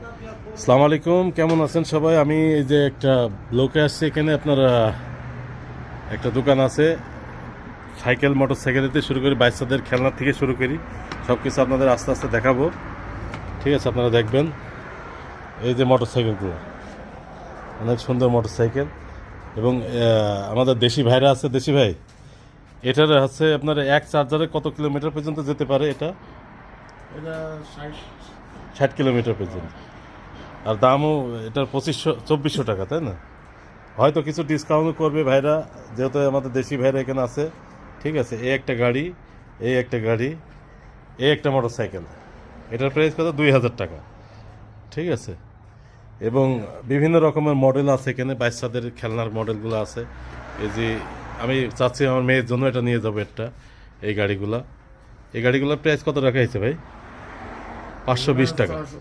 আসসালামু আলাইকুম, কেমন আছেন সবাই? আমি এই যে একটা লোকে আসছে এখানে, আপনার একটা দোকান আছে সাইকেল মোটর সাইকেল থেকে শুরু করি, বাচ্চাদের খেলনা থেকে শুরু করি, সব কিছু আপনাদের আস্তে আস্তে দেখাবো। ঠিক আছে, আপনারা দেখবেন। এই যে মোটর সাইকেলগুলো, অনেক সুন্দর মোটর সাইকেল। এবং আমাদের দেশি ভাইরা আছে, দেশি ভাই, এটার হচ্ছে আপনার এক চার্জারে কত কিলোমিটার পর্যন্ত যেতে পারে? এটা এটা 60 কিলোমিটার পর্যন্ত। আর দামও এটার 2400 টাকা, তাই না? হয়তো কিছু ডিসকাউন্ট করবে ভাইরা, যেহেতু আমাদের দেশি ভাইরা এখানে আছে। ঠিক আছে, এই একটা গাড়ি, এই একটা গাড়ি, এই একটা মোটর সাইকেল, এটার প্রাইস কত? 2000 টাকা। ঠিক আছে, এবং বিভিন্ন রকমের মডেল আছে এখানে, বাচ্চাদের খেলনার মডেলগুলো আছে। এই যে আমি চাচ্ছি আমার মেয়ের জন্য এটা নিয়ে যাবো একটা, এই গাড়িগুলোর প্রাইস কত রাখা হয়েছে ভাই? 520 টাকা।